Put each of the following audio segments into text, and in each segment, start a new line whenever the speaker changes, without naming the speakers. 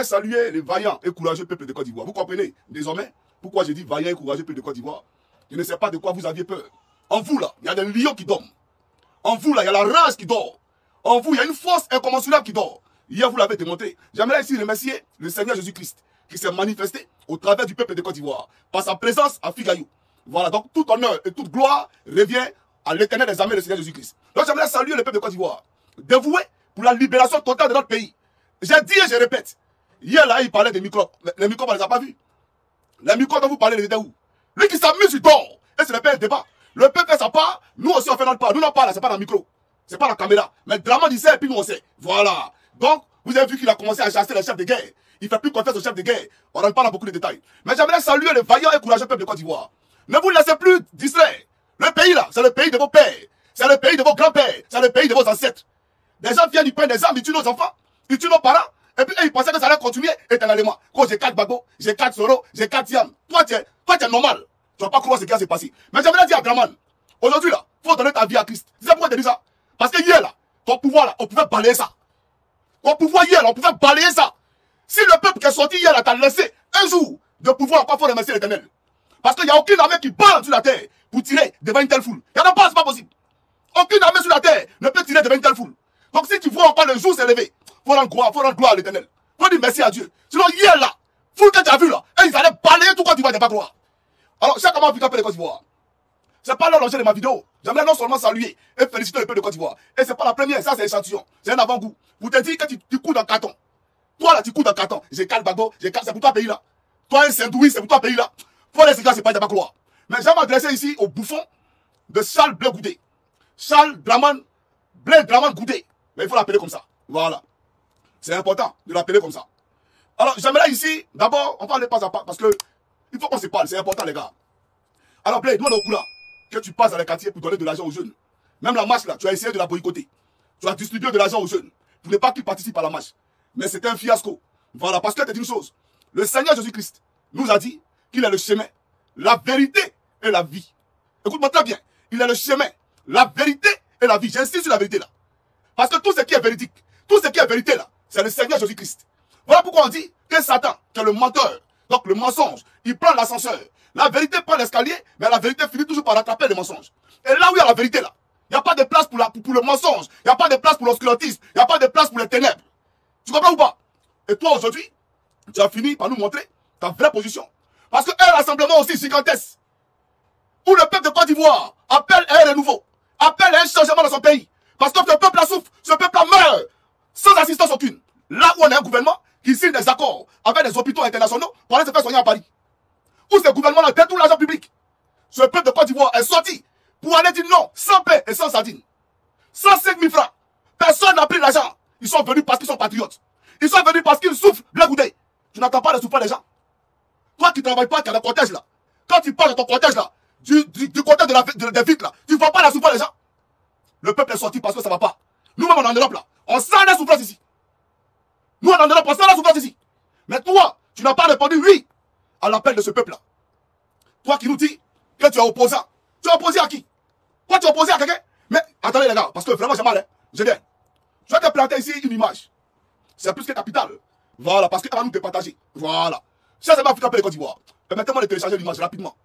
saluer les vaillants et courageux peuples de Côte d'Ivoire. Vous comprenez désormais pourquoi j'ai dit vaillants et courageux peuples de Côte d'Ivoire? Je ne sais pas de quoi vous aviez peur. En vous là, il y a des lions qui dorment. En vous là, il y a la rage qui dort. En vous, il y a une force incommensurable qui dort. Hier, vous l'avez démontré. J'aimerais ici remercier le Seigneur Jésus-Christ qui s'est manifesté au travers du peuple de Côte d'Ivoire par sa présence à Figayou. Voilà, donc tout honneur et toute gloire revient à l'éternel des armées, le Seigneur Jésus-Christ. Donc j'aimerais saluer le peuple de Côte d'Ivoire, dévoué pour la libération totale de notre pays. J'ai dit et je répète, hier là, il parlait des microbes. Les microbes, on ne les a pas vus. Les microbes dont vous parlez, les étaient où? Lui qui s'amuse, il dort. Et c'est le peuple débat. Le peuple fait sa part, nous aussi on fait notre part. Nous, notre part là, c'est pas dans le micro. C'est pas la caméra. Mais Draman il sait et puis nous on sait. Voilà. Donc, vous avez vu qu'il a commencé à chasser les chefs de guerre. Il fait plus confiance aux chefs de guerre. On rentre pas dans beaucoup de détails. Mais j'aimerais saluer les vaillants et courageux peuples de Côte d'Ivoire. Ne vous laissez plus distraire. Le pays là, c'est le pays de vos pères. C'est le pays de vos grands-pères. C'est le pays de vos ancêtres. Des gens viennent, ils prennent des armes, ils tuent nos enfants, ils tuent nos parents. Et puis ils pensaient que ça allait continuer éternellement. Quand j'ai 4 Gbagbo, j'ai 4 Soro, j'ai 4 Tiam. Toi, tu es normal. Tu vas pas croire ce qui va se passer. Mais j'aimerais dire à Draman, aujourd'hui là, il faut donner ta vie à Christ. Tu sais pourquoi je te dis ça? Parce que hier là, ton pouvoir là, on pouvait balayer ça. Ton pouvoir hier là, on pouvait balayer ça. Si le peuple qui est sorti hier là t'a laissé un jour de pouvoir, encore faut remercier l'Éternel. Parce qu'il n'y a aucune armée qui parle sur la terre pour tirer devant une telle foule. Il n'y en a pas, c'est pas possible. Aucune armée sur la terre ne peut tirer devant une telle foule. Donc si tu vois encore le jour s'élever, il faut rendre gloire à l'Éternel. Il faut dire merci à Dieu. Sinon hier là, foule que tu as vu là, et ils allaient balayer tout Côte d'Ivoire, tu n'as pas croire. Alors chaque moment africain peut les Côte d'Ivoire. C'est pas l'objet de ma vidéo. J'aimerais non seulement saluer et féliciter le peuple de Côte d'Ivoire. Et c'est pas la première, ça c'est l'échantillon. C'est un avant-goût. Vous te dites que tu couds dans le carton. Toi là, tu couds dans le carton. J'ai 4 Gbagbo, j'ai 4, c'est pour toi pays là. Toi un Saint-Louis, c'est pour toi pays là. Pour les cigares, c'est pas de pas croire. Mais j'aimerais m'adresser ici au bouffon de Charles Blé Goudé. Charles Draman, Blé Draman Goudé. Mais il faut l'appeler comme ça. Voilà. C'est important de l'appeler comme ça. Alors j'aimerais ici, d'abord, on va aller pas à pas parce que il faut qu'on se parle, c'est important les gars. Alors Blé, demande au coup là que tu passes dans les quartiers pour donner de l'argent aux jeunes. Même la marche là, tu as essayé de la boycotter. Tu as distribué de l'argent aux jeunes. Pour ne pas qu'ils participent à la marche. Mais c'était un fiasco. Voilà, parce que je te dis une chose. Le Seigneur Jésus-Christ nous a dit qu'il est le chemin, la vérité et la vie. Écoute-moi très bien. Il est le chemin, la vérité et la vie. J'insiste sur la vérité là. Parce que tout ce qui est véridique, tout ce qui est vérité là, c'est le Seigneur Jésus-Christ. Voilà pourquoi on dit que Satan, qui est le menteur, donc le mensonge, il prend l'ascenseur. La vérité prend l'escalier, mais la vérité finit toujours par rattraper les mensonges. Et là où il y a la vérité là, il n'y a pas de place pour le mensonge, il n'y a pas de place pour l'obscurantisme, il n'y a pas de place pour les ténèbres. Tu comprends ou pas? Et toi aujourd'hui, tu as fini par nous montrer ta vraie position. Parce qu'un rassemblement aussi gigantesque, où le peuple de Côte d'Ivoire appelle à un renouveau, appelle à un changement dans son pays. Parce que ce peuple-là souffre, ce peuple-là meurt, sans assistance aucune. Là où on a un gouvernement qui signe des accords avec des hôpitaux internationaux pour aller se faire soigner à Paris. Où ce gouvernement-là détourne l'argent public. Ce peuple de Côte d'Ivoire est sorti pour aller dire non, sans paix et sans sardine. 105 000 francs. Personne n'a pris l'argent. Ils sont venus parce qu'ils sont patriotes. Ils sont venus parce qu'ils souffrent. Bien goûter. Tu n'entends pas le souffrance des gens. Toi qui ne travailles pas, qui as le cortège là. Quand tu parles de ton cortège là, du cortège des vitres là, tu ne vois pas la souffrance des gens. Le peuple est sorti parce que ça ne va pas. Nous-mêmes en Europe là, on sent la souffrance ici. Nous en Europe, on sent la souffrance ici. Mais toi, tu n'as pas répondu oui à l'appel de ce peuple là. Toi qui nous dis que tu es opposant. Tu es opposé à qui? Toi tu es opposé à quelqu'un? Mais attendez les gars, parce que vraiment j'ai mal. Je viens. Je vais te planter ici une image. C'est plus que capital. Voilà, parce qu'elle va nous départager. Voilà. Chers amis africains de Côte d'Ivoire, permettez-moi de télécharger l'image rapidement.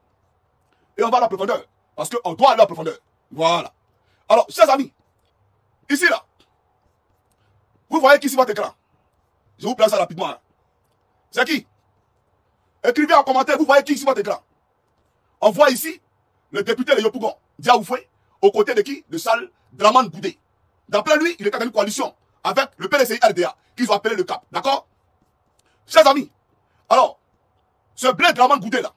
Et on va à la profondeur. Parce qu'on doit aller à la profondeur. Voilà. Alors, chers amis, ici là, vous voyez qui sur votre écran? Je vous place ça rapidement. Hein. C'est qui? Écrivez en commentaire, vous voyez qui sur votre écran? On voit ici le député de Yopougon, Diaoufoué, aux côtés de qui? De Charles Draman Goudé. D'après lui, il était dans une coalition avec le PDCI RDA, qu'ils ont appelé le CAP. D'accord? Chers amis, alors, ce Blé Draman Goudé là,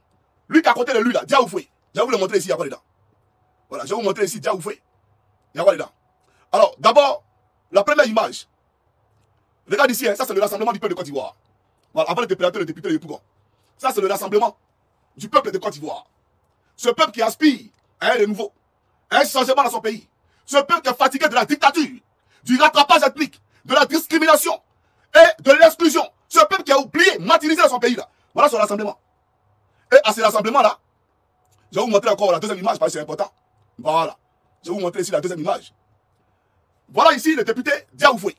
lui qui est à côté de lui là, Diaoufoué, je vais vous le montrer ici, il y a quoi dedans? Voilà, je vais vous montrer ici, Diaoufoué, il y a quoi dedans? Alors, d'abord, la première image. Regarde ici, hein, ça c'est le rassemblement du peuple de Côte d'Ivoire. Voilà, avant de te présenter le député de Yopougon. Ça c'est le rassemblement du peuple de Côte d'Ivoire. Ce peuple qui aspire à un renouveau, à un changement dans son pays. Ce peuple qui est fatigué de la dictature, du rattrapage ethnique, de la discrimination et de l'exclusion. Ce peuple qui a oublié, martyrisé dans son pays là. Voilà son rassemblement. Et à ce rassemblement-là, je vais vous montrer encore la deuxième image parce que c'est important. Voilà. Je vais vous montrer ici la deuxième image. Voilà ici le député Diaoufoué.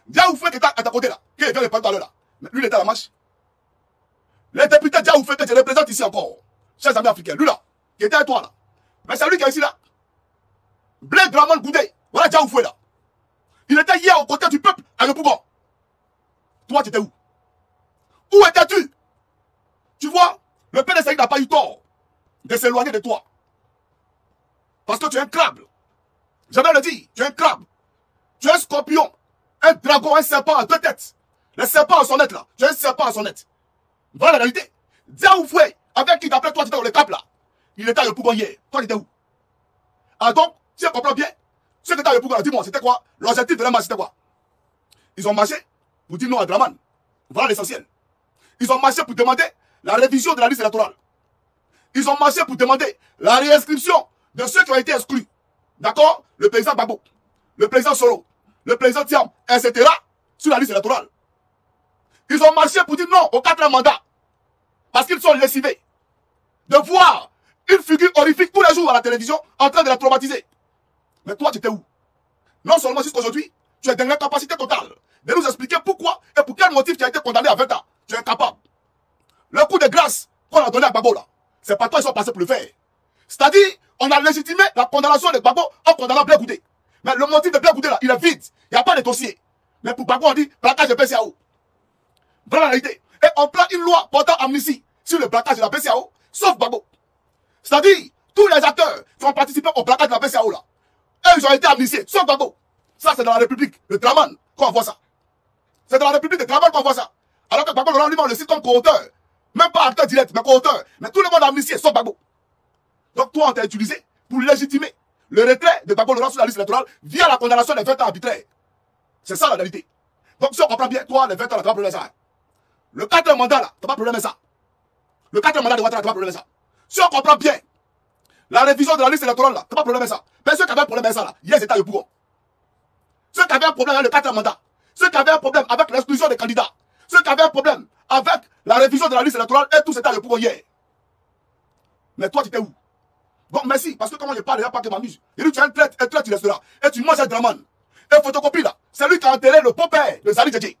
Diaoufoué qui est à ta côté là, qui vient de parler tout à l'heure là. Mais lui, il était à la marche. Les députés Diaoufé que je représente ici encore, chers amis africains, lui là, qui était à toi là. Mais c'est lui qui est ici là. Blé Draman Goudé, voilà Diaoufé là. Il était hier aux côtés du peuple à Yopougon. Toi, tu étais où? Où étais-tu? Tu vois, le PDC n'a pas eu tort de s'éloigner de toi. Parce que tu es un crabe. J'avais le dit, tu es un crabe. Tu es un scorpion, un dragon, un serpent à deux têtes. Le serpent à son net là, tu es un serpent à son net. Voilà la réalité. Diaoufé, avec qui d'après toi tu étais dans le cap là, il était à Yopougon hier. Toi tu étais où? Ah donc, si je comprends bien, ceux qui étaient à Yopougon, dis-moi, c'était quoi? L'objectif de la marche, c'était quoi? Ils ont marché pour dire non à Draman. Voilà l'essentiel. Ils ont marché pour demander la révision de la liste électorale. Ils ont marché pour demander la réinscription de ceux qui ont été exclus. D'accord? Le président Babo, le président Soro, le président Thiam, etc. sur la liste électorale. Ils ont marché pour dire non au 4e mandat. Parce qu'ils sont lessivés de voir une figure horrifique tous les jours à la télévision en train de la traumatiser. Mais toi, tu étais où? Non seulement jusqu'à aujourd'hui, tu es dans l'incapacité totale de nous expliquer pourquoi et pour quel motif tu as été condamné à 20 ans. Tu es incapable. Le coup de grâce qu'on a donné à Gbagbo là, c'est pas toi qui sont passés pour le faire. C'est-à-dire, on a légitimé la condamnation de Gbagbo en condamnant Blé Goudé. Mais le motif de Blé Goudé là, il est vide. Il n'y a pas de dossier. Mais pour Gbagbo, on dit plaquage de PCAO. Voilà la réalité. Et on prend une loi portant amnistie sur le plaquage de la PCAO, sauf Gbagbo. C'est-à-dire, tous les acteurs qui ont participé au plaquage de la PCAO là, eux, ils ont été amnistiés, sauf Gbagbo. Ça, c'est dans la République de Draman qu'on voit ça. C'est dans la République de Draman qu'on voit ça. Alors que Gbagbo Laurent lui-même le cite comme co-auteur. Même pas acteur direct, mais co-auteur. Mais tout le monde a amnistié, sauf Gbagbo. Donc toi, on t'a utilisé pour légitimer le retrait de Gbagbo Laurent sur la liste électorale via la condamnation des 20 ans arbitraires. C'est ça la réalité. Donc si on comprend bien, toi, les 20 ans, tu n'as pas problème avec ça. Le 4e mandat, là, tu n'as pas problème avec ça. Le 4e mandat de Ouattara, tu n'as pas problème avec ça. Si on comprend bien, la révision de la liste électorale, là, tu n'as pas problème avec ça. Mais ceux qui avaient un problème avec ça, là, hier, c'était à Yopougon. Ceux qui avaient un problème avec le 4e mandat, ceux qui avaient un problème avec l'exclusion des candidats, ceux qui avaient un problème avec la révision de la liste électorale, et tout c'était à Yopougon hier. Mais toi, tu étais où? Bon, merci, parce que comment je parle, il n'y a pas que m'amuse. Il dit, tu es un traître, et toi, tu resteras. Et tu manges un Draman. Et photocopie, là, c'est lui qui a enterré le beau-père de Zali Djedje.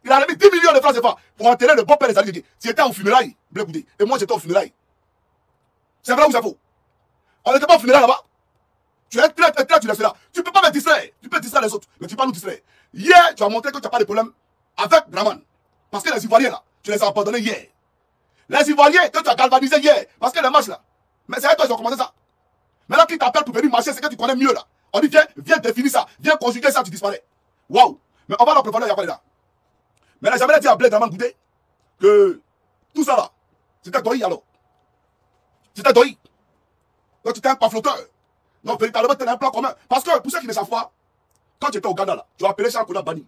Il a remis 10 millions de francs CFA pour enterrer le beau-père de Zali Djedje. Tu étais au funérailles, Blé Goudé. Et moi, j'étais au funérailles. C'est vrai ou c'est faux? On n'était pas au funérailles là-bas. Tu es un traître, et toi, tu resteras. Tu ne peux pas me distraire. Tu peux distraire les autres, mais tu ne peux pas nous distraire. Hier, tu as montré que tu n'as pas de problème avec Draman. Parce que les Ivoiriens, là, tu les as abandonnés hier. Les Ivoiriens, que tu as galvanisés hier. Parce que les marches, là. Mais c'est à toi, ils ont commencé ça. Maintenant, qui t'appelle pour venir marcher, c'est que tu connais mieux, là. On dit, viens définir ça. Viens conjuguer ça, tu disparais. Waouh. Mais on va dans le profondeur, il y a quoi là? Mais là, jamais dit à Blé Draman Goudé que tout ça, là, c'était Doï, alors. C'était Doï. Donc, tu étais un pamphloteur. Donc, véritablement, tu as un plan commun. Parce que, pour ceux qui ne savent pas, quand tu étais au Ghana, là, tu as appelé Charles Kouna Bani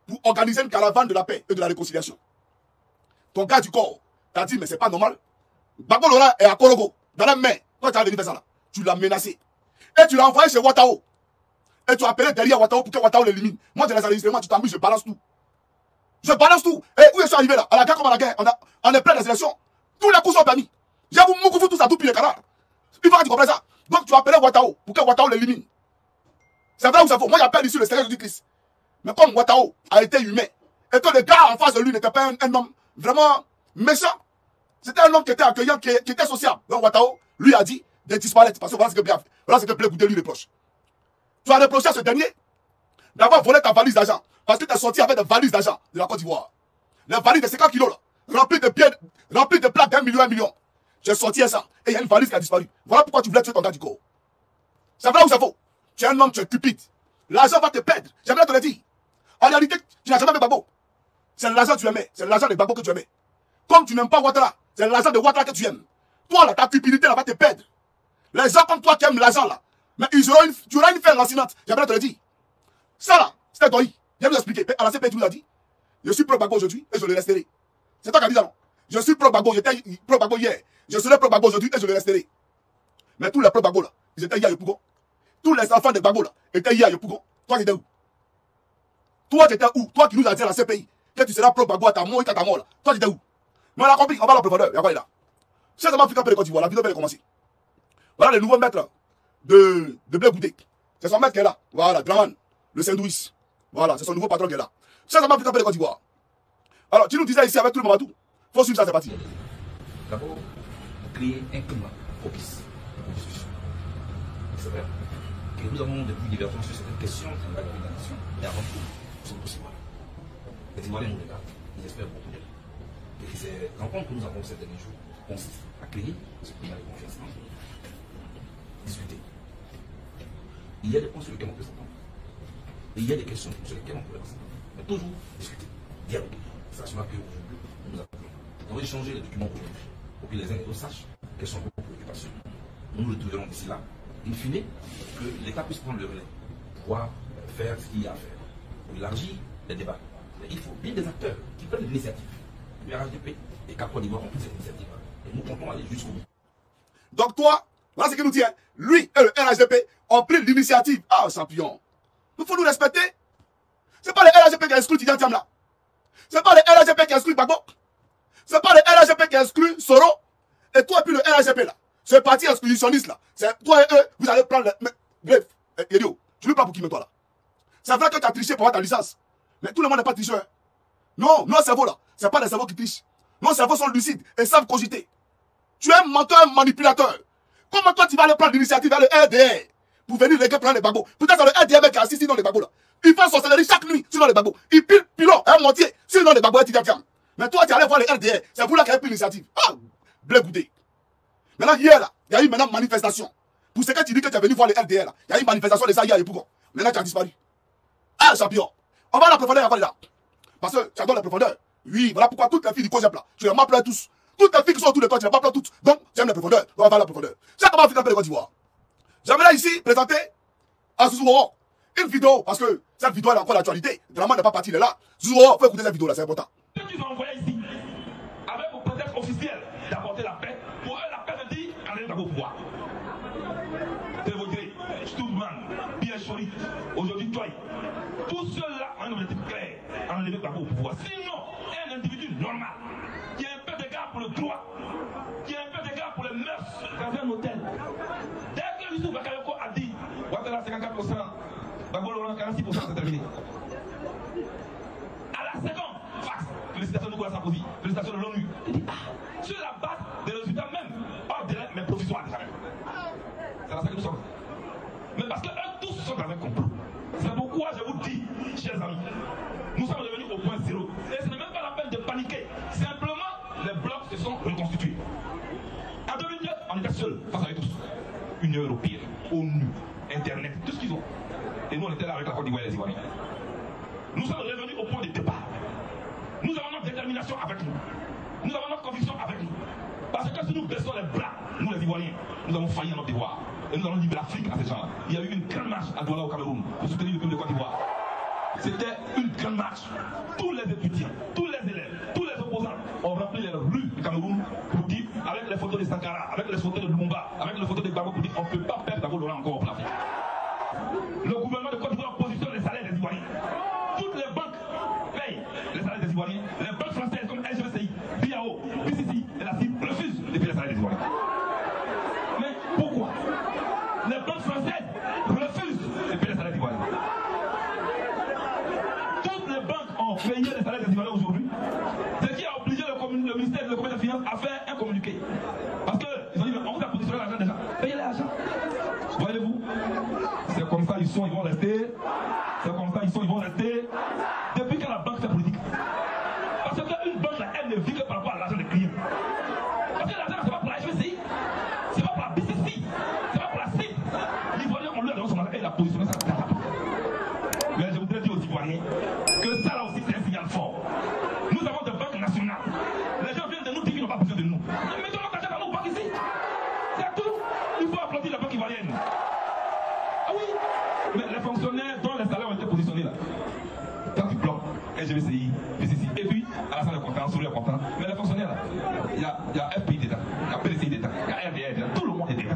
pour organiser une caravane de la paix et de la réconciliation. Ton gars du corps t'a dit, mais c'est pas normal. Gbagbo Laurent est à Korogo, dans la main. Toi, tu as venu faire ça là. Tu l'as menacé. Et tu l'as envoyé chez Ouattao. Et tu as appelé derrière Ouattao pour que Ouattao l'élimine. Moi, j'ai les enregistrements, tu t'amuses, je balance tout. Je balance tout. Et où je suis arrivé là? À la guerre comme à la guerre. On est plein des élections. Tous les coups sont permis. J'ai vous moukoufu tous à tout pire les canards. Il faut que tu comprennes ça. Donc tu as appelé Ouattao pour que Ouattao l'élimine. C'est vrai ou c'est faux? Moi, j'appelle ici le Seigneur Jésus-Christ. Mais comme Ouattao a été humain, et que le gars en face de lui n'était pas un homme vraiment méchant, c'était un homme qui était accueillant, qui était sociable. Donc Ouattao lui a dit de disparaître. Parce que voilà ce que Blé Goudé lui reproche. Tu as reproché à ce dernier d'avoir volé ta valise d'argent. Parce que tu es sorti avec des valises d'argent de la Côte d'Ivoire. Les valises de 50 kilos là, remplies de pieds, remplies de plaques d'1 million, 1 million. J'ai sorti ça. Et il y a une valise qui a disparu. Voilà pourquoi tu voulais tuer ton gars du corps. C'est vrai ou c'est faux? Tu es un homme, tu es cupide. L'argent va te perdre. J'aimerais te le dire. En réalité, tu n'as jamais fait Gbagbo. C'est l'argent que tu aimais. C'est l'argent de Gbagbo que tu aimais. Comme tu n'aimes pas Ouattara, c'est l'argent de Ouattara que tu aimes. Toi, là, ta cupidité là, va te perdre. Les gens comme toi qui aiment l'argent là, mais tu auras une fin lancinante. J'aimerais te le dire. Ça là, c'était Doï. Je vais vous expliquer. À la CPI, tu nous as dit, je suis pro Gbagbo aujourd'hui et je le resterai. C'est toi qui as dit ça, non? Je suis pro Gbagbo, j'étais pro Gbagbo hier. Je serai pro Gbagbo aujourd'hui et je le resterai. Mais tous les pro Gbagbo là, ils étaient hier à Yopougon. Tous les enfants de Gbagbo là, étaient hier à Yopougon. Toi, tu étais où? Toi, tu étais où? Toi qui nous as dit à la CPI que tu seras pro Gbagbo à ta mort et à ta mort là. Toi, tu étais où? Mais on a compris, on va à la profondeur. Y'a quoi là? Chers amis africains de Côte d'Ivoire, la vidéo vient de commencer. Voilà le nouveau maître de Blé Goudé. C'est son maître qui est là. Voilà, Draman, le Saint-Douis. Voilà, c'est son nouveau patron qui est là. Chers amis africains de Côte d'Ivoire. Alors, tu nous disais ici avec tout le monde, il faut suivre ça, c'est parti.
D'abord, créer un climat propice aux discussions. C'est vrai que nous avons depuis diversions sur cette question de la nation, et avant tout, nous sommes tous Ivoiriens. Les Ivoiriens nous regardent, ils espèrent beaucoup d'eux. Et ces rencontres que nous avons ces derniers jours consistent à créer ce climat de confiance entre nous. Discuter. Il y a des points sur lesquels on peut s'entendre. Et il y a des questions sur lesquelles on peut s'entendre. Mais toujours discuter, dialoguer. C'est à cela qu'aujourd'hui, nous avons échangé les documents aujourd'hui pour que les uns et les autres sachent quelles sont vos préoccupations. Nous nous retrouverons d'ici là, in fine, que l'État puisse prendre le relais, pouvoir faire ce qu'il y a à faire, pour élargir les débats. Mais il faut bien des acteurs qui prennent l'initiative. Le RHDP et Cap Côte d'Ivoire ont pris cette initiative. Et nous comptons aller jusqu'au bout.
Donc toi, voilà ce qu'il nous dit. Hein. Lui et le RHDP ont pris l'initiative. Ah, champion. Il faut nous respecter. Ce n'est pas le RHDP qui a exclu Tidiane Tiam là. Ce n'est pas le RHDP qui a exclu Gbagbo. Ce n'est pas le RHDP qui a exclu Soro. Et toi et puis le RHDP là. Ce parti exclusionniste là. C'est toi et eux, vous allez prendre le... Bref, idiot, tu ne veux pas pour qui, mais toi là. C'est vrai que tu as triché pour avoir ta licence. Mais tout le monde n'est pas tricheur. Hein. Non, nos cerveaux là, ce n'est pas les cerveaux qui trichent. Nos cerveaux sont lucides et savent cogiter. Tu es un menteur, un manipulateur. Comment toi tu vas aller prendre l'initiative vers le RDR pour venir prendre les bagos? Peut-être que le RDR qui est assis dans les bagos là. Il fait sorcellerie chaque nuit sur les bagos. Il pile pilon, un mortier sur les bagos et Tidiane. Mais toi tu allais voir le RDR. C'est vous là qui avez pris l'initiative. Ah, blé goûté. Maintenant hier là, il y a eu maintenant manifestation. Pour ce que tu dis que tu es venu voir le RDR là. Il y a eu une manifestation de ça hier et pourquoi? Maintenant tu as disparu. Ah champion. On va à la profondeur avant là. Parce que tu adores la profondeur. Oui, voilà pourquoi toutes les filles du COGEP là, tu les m'appelles tous. Toutes les filles qui sont autour de toi, tu les m'appelles toutes. Donc, tu aimes la profondeur. Donc, on va à la profondeur. C'est comment Afrique de Côte d'Ivoire. J'aimerais ici présenter à Zouzouoro une vidéo, parce que cette vidéo elle a encore l'actualité. Vraiment, n'est pas parti de là. Zouzouoro, faut écouter cette vidéo là, c'est important.
Ceux qui ont envoyé ici, avec pour prétexte officiel d'apporter la paix, pour eux, la paix veut dire qu'on est au pouvoir. C'est vous dire, Stoudman, Pierre Chorit, aujourd'hui, toi, tous ceux-là ont un objectif clair, enlever Gbagbo au pouvoir. Sinon, un individu normal, qui a un peu d'égard pour le droit, qui a un peu d'égard pour les mœurs, dans un hôtel. Dès que Youssouf Bakayoko a dit, Ouattara 54%, Gbagbo Laurent 46%, c'est terminé. À la seconde, fax, félicitations de Nicolas Sarkozy, félicitations de l'ONU. Il dit, ah, sur la base des résultats même, hors délai, mais provisoires déjà même. C'est là ça que nous sommes. Mais parce que eux tous sont dans un complot. C'est pourquoi je vous dis, chers amis, nous sommes revenus au point zéro. Et ce n'est même pas la peine de paniquer. Simplement, les blocs se sont reconstitués. En 2009, on était seuls, face à eux tous. Union européenne, ONU, Internet, tout ce qu'ils ont. Et nous, on était là avec la Côte d'Ivoire et les Ivoiriens. Nous sommes revenus au point de départ. Nous avons notre détermination avec nous. Nous avons notre conviction avec nous. Parce que si nous baissons les bras, nous les Ivoiriens, nous avons failli à notre devoir. Et nous allons libérer l'Afrique à ces gens-là. Il y a eu une grande marche à Douala au Cameroun pour soutenir le peuple de Côte d'Ivoire. C'était une grande marche. Tous les étudiants, tous les élèves, tous les opposants ont rempli les rues du Cameroun pour dire, avec les photos de Sankara, avec les photos de Lumumba, avec les photos de Gbagbo, pour dire qu'on ne peut pas perdre Gbagbo Laurent encore au plan. Le gouvernement de Côte d'Ivoire positionne les salaires des Ivoiriens. Toutes les banques payent les salaires des Ivoiriens. Les banques françaises comme LGBCI, BIAO, BCC et la CIP refusent de payer les salaires des Ivoiriens. Mais pourquoi? Les banques françaises refusent de payer les salaires des Ivoiriens. Toutes les banques ont payé les salaires des Ivoiriens aujourd'hui. Ce qui a obligé le ministère de l'Économie et des Finances à faire un communiqué. Parce qu'ils ont dit, on vous a positionné l'argent déjà. Payez l'argent. Voyez-vous? C'est comme ça ils sont, ils vont rester. C'est comme ça ils sont, ils vont rester. Depuis que la banque fait politique. Parce qu'une banque, là, elle ne vit que par rapport à l'argent des clients. Parce que l'argent, c'est pas pour la HVCI. C'est pas pour la BCC. C'est pas pour la CIP. L'Ivoirien, on lui a donné son argent et il a positionné ça. Mais je voudrais dire aux Ivoiriens que ça là aussi c'est un signal fort. Nous avons des banques nationales. Les gens viennent de nous dire qu'ils n'ont pas besoin de nous. Mettons notre argent dans nos banques ici. C'est tout. Il faut applaudir la banque ivoirienne. Ah oui. Mais les fonctionnaires dont les salaires ont été positionnés là, quand ils bloquent, LGBCI, BCC, et puis à la salle de comptant, sur les comptants, mais les fonctionnaires là, il y a FPI d'État, il y a PDCI d'État, il y a RDR d'État, tout le monde est d'État.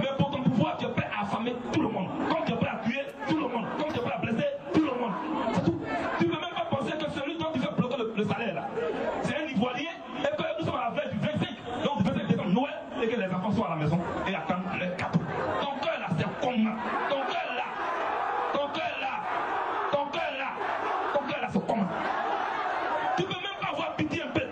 Mais pour ton pouvoir, tu es prêt à affamer tout le monde. Comme tu es prêt à tuer tout le monde. Comme tu es prêt à blesser tout le monde. C'est tout. Tu ne peux même pas penser que celui dont tu fais bloquer le salaire là, c'est un Ivoirien et que nous sommes à la veille du 25, donc du 25 décembre, Noël, et que les enfants sont à la maison et attendent les cadeaux. Ton cœur là, c'est comment? Ton cœur là, ton cœur là, ton cœur là, ton cœur là, c'est comment? Tu ne peux même pas pitié un peu.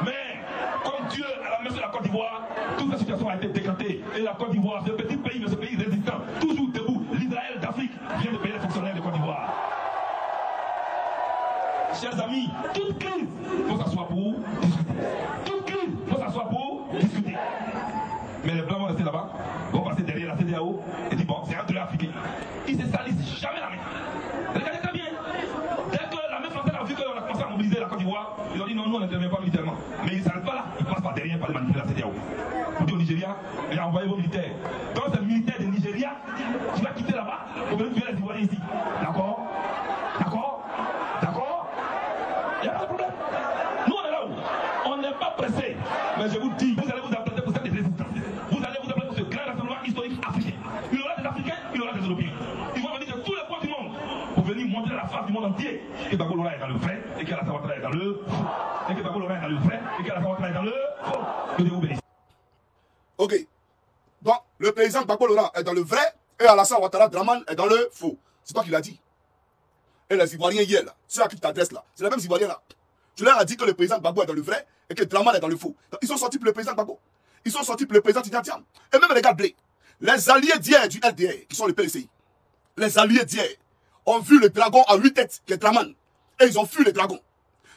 Mais comme Dieu a la main sur la Côte d'Ivoire, toute la situation a été décantée. Et la Côte d'Ivoire, ce petit pays, mais ce pays résistant, toujours debout, l'Israël d'Afrique vient de payer les fonctionnaires de Côte d'Ivoire. Chers amis, toute crise, il faut s'asseoir pour discuter. Toute crise, il faut s'asseoir pour discuter. Mais les Blancs vont rester là-bas, vont passer derrière la CEDEAO et dire bon, c'est un truc africain. Ils ne se salissent jamais la main. Regardez très bien. Dès que la main française a vu qu'on a commencé à mobiliser la Côte d'Ivoire, ils ont dit non, nous on n'intervient pas militairement. Mais ils ne s'arrêtent pas là, ils passent par derrière par les manipuler la CEDEAO. Vous dites au Nigeria, et envoyez vos militaires. Donc c'est le militaire du Nigeria qui va quitter là-bas pour venir tuer les Ivoiriens ici. D'accord? D'accord? D'accord? Il n'y a pas de problème. Nous on est là où? On n'est pas pressé. Mais je vous dis, vous allez vous apprêter pour cette résistance. Vous allez vous apprêter pour ce grand rassemblement historique africain. Il y aura des Africains, il y aura des Européens. Ils vont venir de tous les coins du monde pour venir montrer à la face du monde entier que Gbagbo Lora est dans le vrai et que Alassane Ouattara est dans le faux. Et que Gbagbo Lora est dans le vrai et que Alassane Ouattara est dans le faux. Que Dieu vous bénisse.
Ok. Donc, le président Gbagbo Lora est dans le vrai et Alassane Ouattara Dramane est dans le faux. C'est toi qui l'as dit. Et les Ivoiriens hier, là, ceux à qui tu t'adresses là, c'est les mêmes Ivoiriens là. Tu leur as dit que le président Gbagbo est dans le vrai et que Dramane est dans le faux. Donc, ils sont sortis pour le président Gbagbo. Ils sont sortis pour le président Tidjane. Et même les gars Blé, les alliés d'hier du LDR, qui sont les PLCI, les alliés d'hier, ont vu le dragon à 8 têtes, qui est Dramane. Et ils ont fui le dragon.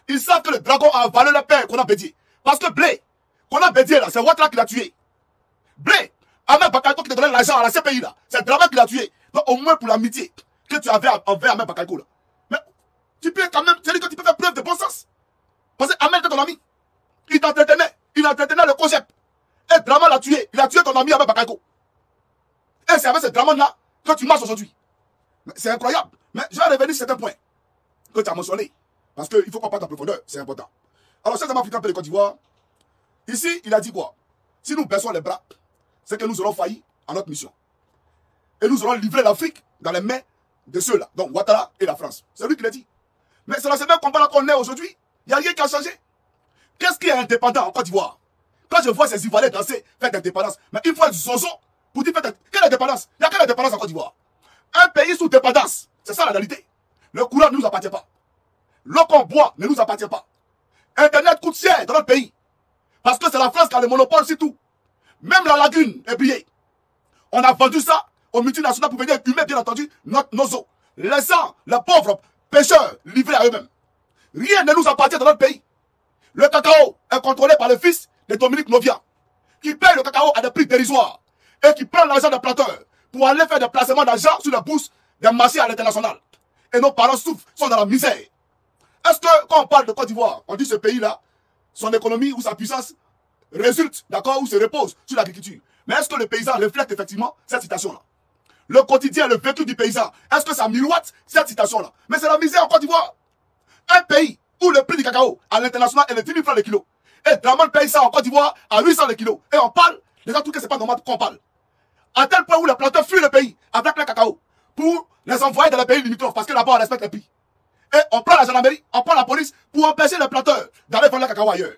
Ils savent que le dragon a avalé le père qu'on a Bédié. Parce que Blé, qu'on a Bédié là, c'est Ouattara qui l'a tué. Blé, Ahmed Bakayoko qui te donnait l'argent à la CPI là, c'est Dramane qui l'a tué. Donc au moins pour l'amitié que tu avais envers Ahmed Bakayoko là. Mais tu peux quand même, c'est-à-dire que tu peux faire preuve de bon sens. Parce que Ahmed était ton ami. Il t'entretenait, il entretenait le concept. Et Dramane l'a tué. Il a tué ton ami Ahmed Bakayoko. Et c'est avec ce Dramane là que tu marches aujourd'hui. C'est incroyable. Mais je vais revenir sur certains points que tu as mentionnés. Parce qu'il faut qu'on parte en profondeur. C'est important. Alors, chers amis africains de Côte d'Ivoire, ici, il a dit quoi? Si nous baissons les bras, c'est que nous aurons failli à notre mission. Et nous aurons livré l'Afrique dans les mains de ceux-là. Donc, Ouattara et la France. C'est lui qui l'a dit. Mais c'est dans ce même combat-là qu'on est aujourd'hui. Il n'y a rien qui a changé. Qu'est-ce qui est indépendant en Côte d'Ivoire? Quand je vois ces Ivoiriens danser, faire d'indépendance, mais il faut être zozo pour dire quelle indépendance? Il n'y a quelle indépendance en Côte d'Ivoire? Un pays sous dépendance. C'est ça la réalité. Le courant ne nous appartient pas. L'eau qu'on boit ne nous appartient pas. Internet coûte cher dans notre pays. Parce que c'est la France qui a le monopole, c'est tout. Même la lagune est brillée. On a vendu ça aux multinationales pour venir humer, bien entendu, nos eaux. Laissant les pauvres pêcheurs livrés à eux-mêmes. Rien ne nous appartient dans notre pays. Le cacao est contrôlé par le fils de Dominique Novia, qui paye le cacao à des prix dérisoires et qui prend l'argent des planteurs pour aller faire des placements d'argent sur la bourse des marchés à l'international. Et nos parents souffrent, sont dans la misère. Est-ce que quand on parle de Côte d'Ivoire, on dit ce pays-là, son économie ou sa puissance résulte, d'accord, ou se repose sur l'agriculture? Mais est-ce que le paysan reflète effectivement cette situation-là? Le quotidien, le vécu du paysan, est-ce que ça miroite cette situation-là? Mais c'est la misère en Côte d'Ivoire. Un pays où le prix du cacao à l'international est de 10 000 francs le kilo. Et Dramane paye ça en Côte d'Ivoire à 800 le kilo. Et on parle, les gens trouvent que c'est pas normal qu'on parle. À tel point où les planteurs fuient le pays avec le cacao pour les envoyer dans les pays limitrophes parce que là-bas on respecte les prix. Et on prend la gendarmerie, on prend la police pour empêcher les planteurs d'aller vendre le cacao ailleurs.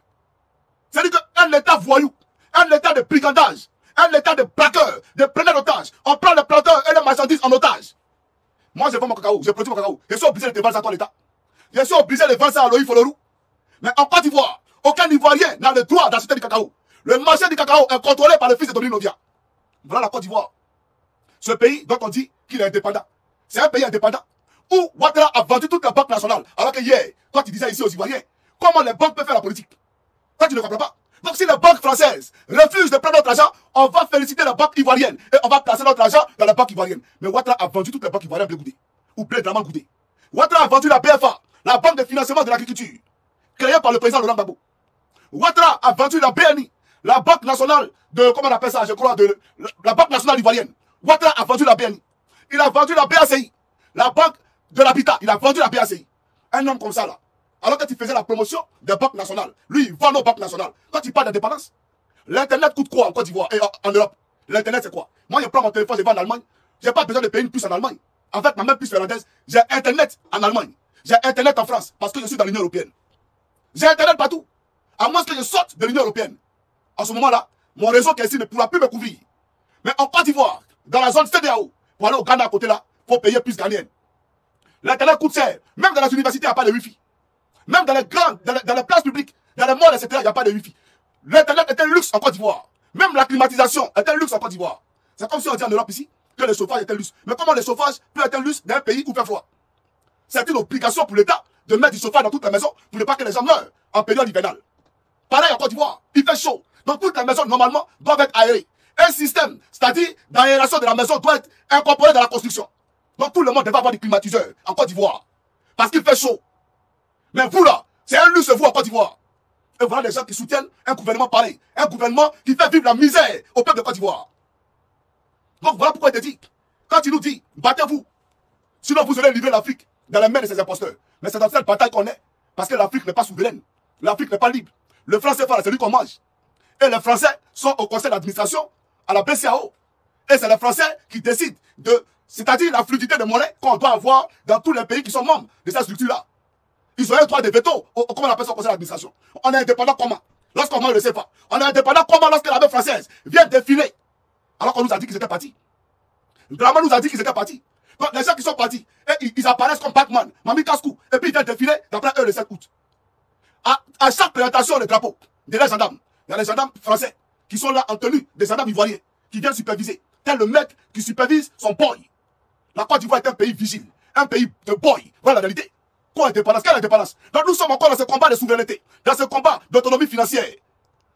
C'est-à-dire qu'un état voyou, un état de brigandage, un état de braqueurs, de preneurs d'otages, on prend les planteurs et les marchandises en otage. Moi je vends mon cacao, je produis mon cacao. Je suis obligé de te vendre ça à toi l'État. Je suis obligé de vendre ça à Loïc Folorou. Mais en Côte d'Ivoire, aucun Ivoirien n'a le droit d'acheter du cacao. Le marché du cacao est contrôlé par le fils de Dominique Novia. Voilà la Côte d'Ivoire. Ce pays dont on dit qu'il est indépendant. C'est un pays indépendant où Ouattara a vendu toute la banque nationale. Alors que hier, quand tu disais ici aux Ivoiriens, comment les banques peuvent faire la politique? Toi, tu ne comprends pas. Donc si les banques françaises refusent de prendre notre argent, on va féliciter la banque ivoirienne et on va placer notre argent dans la banque ivoirienne. Mais Ouattara a vendu toutes les banques ivoiriennes Blé Goudé ou Blé Dramane Goudé. Ouattara a vendu la BFA, la banque de financement de l'agriculture, créée par le président Laurent Gbagbo. Ouattara a vendu la BNI, la banque nationale de, comment on appelle ça, je crois, de la banque nationale ivoirienne. Ouattara a vendu la BNI. Il a vendu la BACI, la banque de l'habitat. Il a vendu la BACI. Un homme comme ça, là. Alors que tu faisais la promotion des banques nationales. Lui, il vend nos banques nationales. Quand tu parles d'indépendance, l'Internet coûte quoi en Côte d'Ivoire et en Europe? L'Internet, c'est quoi? Moi, je prends mon téléphone, je vais en Allemagne. Je n'ai pas besoin de payer une puce en Allemagne. Avec ma même puce finlandaise, j'ai Internet en Allemagne. J'ai Internet en France parce que je suis dans l'Union européenne. J'ai Internet partout. À moins que je sorte de l'Union européenne. En ce moment-là, mon réseau qui est ici ne pourra plus me couvrir. Mais en Côte d'Ivoire, dans la zone CEDEAO, pour aller au Ghana à côté là, il faut payer plus ghanéen. L'Internet coûte cher. Même dans les universités, il n'y a pas de Wi-Fi. Même dans les grandes, dans les places publiques, dans les malls, etc., il n'y a pas de wifi. L'internet est un luxe en Côte d'Ivoire. Même la climatisation est un luxe en Côte d'Ivoire. C'est comme si on dit en Europe ici que le chauffage est un luxe. Mais comment le chauffage peut être un luxe dans un pays où il fait froid? C'est une obligation pour l'État de mettre du chauffage dans toutes les maisons pour ne pas que les gens meurent en période hivernale. Pareil en Côte d'Ivoire, il fait chaud. Donc toutes les maisons, normalement, doivent être aérées. Un système, c'est-à-dire d'aération de la maison, doit être incorporé dans la construction. Donc tout le monde devrait avoir des climatiseurs en Côte d'Ivoire. Parce qu'il fait chaud. Mais vous là, c'est un luxe vous en Côte d'Ivoire. Et voilà les gens qui soutiennent un gouvernement pareil. Un gouvernement qui fait vivre la misère au peuple de Côte d'Ivoire. Donc voilà pourquoi il te dit, quand il nous dit, battez-vous, sinon vous allez livrer l'Afrique dans les mains de ces imposteurs. Mais c'est dans cette bataille qu'on est. Parce que l'Afrique n'est pas souveraine. L'Afrique n'est pas libre. Le franc CFA, c'est lui qu'on mange. Et les Français sont au conseil d'administration, à la BCAO. Et c'est les Français qui décident de, c'est-à-dire la fluidité de monnaie qu'on doit avoir dans tous les pays qui sont membres de cette structure-là. Ils ont un droit de veto, comment on appelle ça au conseil d'administration. On est indépendant comment? Lorsqu'on mange le CFA. On est indépendant comment lorsque l'armée française vient défiler. Alors qu'on nous a dit qu'ils étaient partis. Dramane nous a dit qu'ils étaient partis. Donc les gens qui sont partis, et ils apparaissent comme Batman, Mami Kaskou, et puis ils viennent défiler d'après eux le 7 août. À chaque présentation des drapeaux, de les gendarmes, il y a les gendarmes français qui sont là en tenue, des gendarmes ivoiriens, qui viennent superviser. Tel le mec qui supervise son boy. La Côte d'Ivoire est un pays vigile, un pays de boy. Voilà la réalité. Quoi indépendance? Quelle indépendance? Donc nous sommes encore dans ce combat de souveraineté, dans ce combat d'autonomie financière,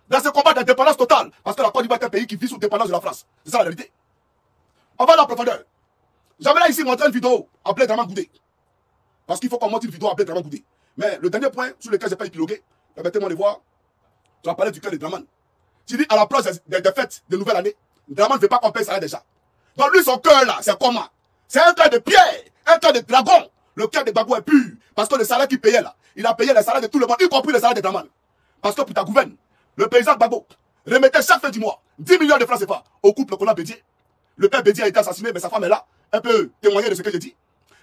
dans ce combat d'indépendance totale, parce que la Côte d'Ivoire est un pays qui vit sous dépendance de la France. C'est ça la réalité. On va aller en profondeur. J'aimerais ici montrer une vidéo en Blé Dramane Goudé. Parce qu'il faut qu'on montre une vidéo en Blé Dramane Goudé. Mais le dernier point sur lequel je n'ai pas épilogué, permettez-moi de voir, tu as parlé du cœur de Dramane. Tu dis à l'approche des fêtes de nouvelle année, Dramane ne veut pas qu'on paye ça déjà. Donc lui, son cœur là, c'est comment? C'est un cœur de pierre, un cœur de dragon. Le cœur de Gbagbo est pur. Parce que le salaire qu'il payait là, il a payé les salaires de tout le monde, y compris le salaire de Dramane. Parce que pour ta gouverne, le paysan Gbagbo remettait chaque fin du mois 10 millions de francs CFA au couple qu'on a Bédié. Le père Bédié a été assassiné, mais sa femme est là. Elle peut témoigner de ce que j'ai dit.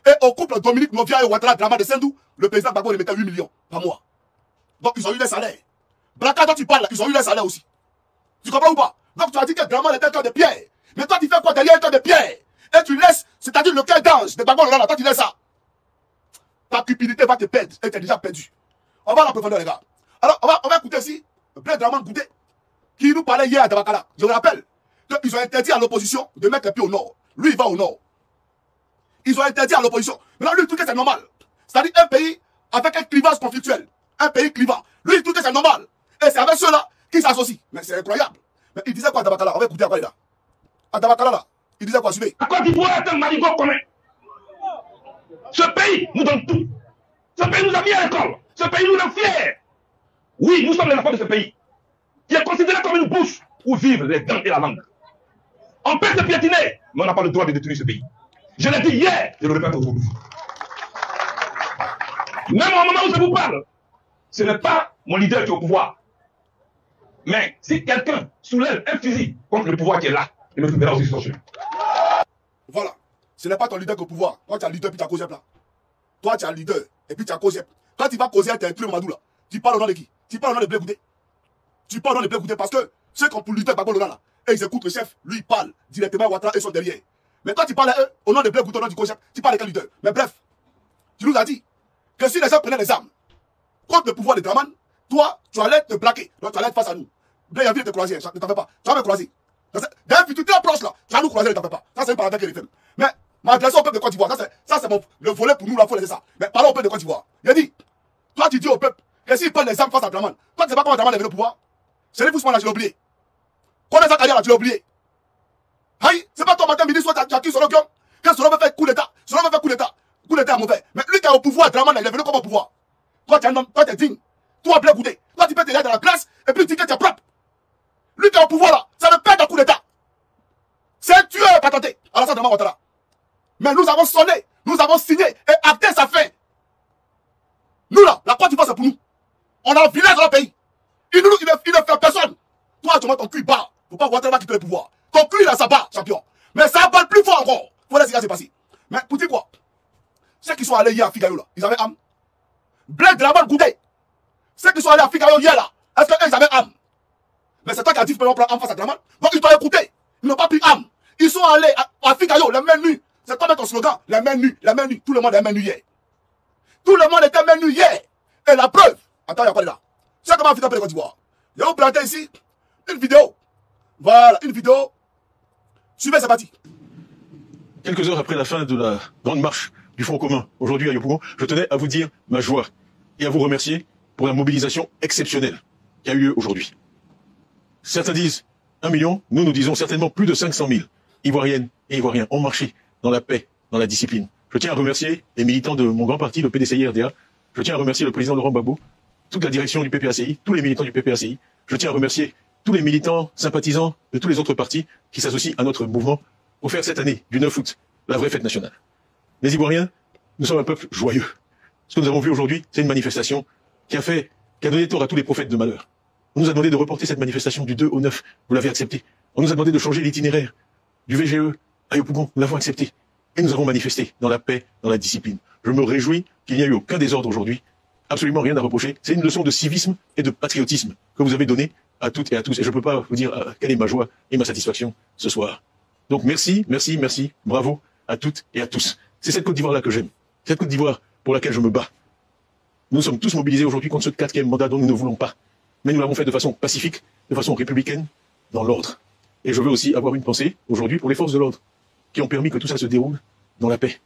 Et au couple Dominique Novia et Ouattara Dramane de Sendou, le président Gbagbo remettait 8 millions par mois. Donc ils ont eu des salaires. Blaka dont tu parles, ils ont eu des salaires aussi. Tu comprends ou pas? Donc tu as dit que Dramane était un cœur de pierre. Mais toi tu fais quoi derrière un cœur de pierre? Et tu laisses, c'est-à-dire le cœur d'ange de Gbagbo là, toi tu laisses ça. Ta cupidité va te perdre et tu es déjà perdu. On va en profondeur les gars. Alors on va écouter ici Blé Dramane Goudé qui nous parlait hier à Dabakala. Je vous rappelle qu'ils ont interdit à l'opposition de mettre les pieds au nord. Lui il va au nord. Ils ont interdit à l'opposition. Maintenant, lui, il trouve que c'est normal. C'est-à-dire un pays avec un clivage conflictuel. Un pays clivant. Lui, il trouve que c'est normal. Et c'est avec ceux-là qui s'associent. Mais c'est incroyable. Mais il disait quoi à Dabakala? On va écouter après là. À Dabakala là. Il disait quoi? Suivez.
La Côte d'Ivoire est un marigot commun. Ce pays nous donne tout. Ce pays nous a mis à l'école. Ce pays nous rend fiers. Oui, nous sommes les enfants de ce pays. Qui est considéré comme une bouche où vivent les dents et la langue. On peut se piétiner, mais on n'a pas le droit de détruire ce pays. Je l'ai dit hier, je le répète aujourd'hui. Même au moment où je vous parle, ce n'est pas mon leader qui est au pouvoir. Mais si quelqu'un soulève un fusil contre le pouvoir qui est là, il me trouvera aussi sur chemin.
Voilà. Ce n'est pas ton leader qui est au pouvoir. Toi, tu as leader puis tu as Cogep là. Toi, tu as leader et puis tu as Cogep. Quand tu vas causer avec tes trucs Madou là, tu parles au nom de qui? Tu parles au nom de Blé Goudé. Tu parles au nom de Blé Goudé parce que ceux qui ont pour leader Gbagbo là, et ils écoutent le chef, lui il parle directement à Ouattara et ils sont derrière. Mais quand tu parles à eux, au nom de Blé Goudé, au nom du Cogep, tu parles avec un leader. Mais bref, tu nous as dit que si les gens prenaient les armes contre le pouvoir de Dramane, toi, tu allais te plaquer. Donc tu allais être face à nous. Blé, il y a envie de te croiser, ne t'en fais pas. Tu vas me croiser. Dans un futur très proche là, tu vas nous croiser, ne t'en fais pas. Ça, c'est un parenthèse que les femmes. Mais m'adresser au peuple de Côte d'Ivoire, ça c'est le volet pour nous, là, il faut laisser ça. Mais parlons au peuple de Côte d'Ivoire. Il a dit, toi tu dis au peuple que s'ils prennent les armes face à Dramane, toi tu sais pas comment Dramane est venu au pouvoir. C'est lui Ousmane là, je l'ai oublié. Combien ça carrière là, tu l'as oublié. Aïe, c'est pas toi matin, midi, soir, tu as qui Solo Guillaume? Quand Solo veut faire coup d'état, Solo veut faire coup d'état. Coup d'état est mauvais. Mais lui qui est au pouvoir, Dramane, il est venu comme au pouvoir. Toi, tu es un homme, toi, tu es digne. Toi, Blé Goudé. Toi, tu peux te laisser dans la classe et puis tu dis que tu es propre. Lui qui est au pouvoir là, ça ne perd un coup d'état. C'est un tueur qui a tenté. Alors ça, Dramane Ouattara. Mais nous avons sonné, nous avons signé et acté sa fin. Nous là, la Côte d'Ivoire, c'est pour nous. On a un village dans le pays. Il ne fait personne. Toi, tu mets ton cul bas. Faut pas Ouattara quitter le pouvoir. Ton cul là, ça bat, champion. Mais ça bat plus fort encore. Voilà ce qui s'est passé. Mais pour dire quoi? Ceux qui sont allés hier à Figaro là, ils avaient âme. Blé Dramane Goudé. Ceux qui sont allés à Figaro hier là, est-ce qu'ils avaient âme? Mais c'est toi qui as dit qu'on prend âme face à Dramane. Donc ils t'ont écouté. Ils n'ont pas pris âme. Ils sont allés à Figaro, les mains nues. C'est toi mettre ton slogan, les mains nues, les mains nues. Tout le monde est mains nues hier. Tout le monde était mains nues hier. Et la preuve, attends, il n'y a pas de là. Tu sais comment on fait la Côte d'Ivoire? Je vais vous planter ici une vidéo. Voilà, une vidéo. Suivez, c'est parti.
Quelques heures après la fin de la grande marche du Front commun, aujourd'hui à Yopougon, je tenais à vous dire ma joie et à vous remercier pour la mobilisation exceptionnelle qui a eu lieu aujourd'hui. Certains disent 1 million, nous disons certainement plus de 500 000 Ivoiriennes et Ivoiriens ont marché dans la paix, dans la discipline. Je tiens à remercier les militants de mon grand parti, le PDCI-RDA. Je tiens à remercier le président Laurent Gbagbo, toute la direction du PPACI, tous les militants du PPACI. Je tiens à remercier tous les militants sympathisants de tous les autres partis qui s'associent à notre mouvement pour faire cette année, du 9 août, la vraie fête nationale. Les Ivoiriens, nous sommes un peuple joyeux. Ce que nous avons vu aujourd'hui, c'est une manifestation qui a donné tort à tous les prophètes de malheur. On nous a demandé de reporter cette manifestation du 2 au 9. Vous l'avez accepté. On nous a demandé de changer l'itinéraire du VGE à Yopougon. Nous l'avons accepté. Et nous avons manifesté dans la paix, dans la discipline. Je me réjouis qu'il n'y ait eu aucun désordre aujourd'hui. Absolument rien à reprocher. C'est une leçon de civisme et de patriotisme que vous avez donnée à toutes et à tous. Et je ne peux pas vous dire quelle est ma joie et ma satisfaction ce soir. Donc merci, merci, merci. Bravo à toutes et à tous. C'est cette Côte d'Ivoire-là que j'aime. Cette Côte d'Ivoire pour laquelle je me bats. Nous sommes tous mobilisés aujourd'hui contre ce 4e mandat dont nous ne voulons pas. Mais nous l'avons fait de façon pacifique, de façon républicaine, dans l'ordre. Et je veux aussi avoir une pensée aujourd'hui pour les forces de l'ordre, qui ont permis que tout ça se déroule dans la paix.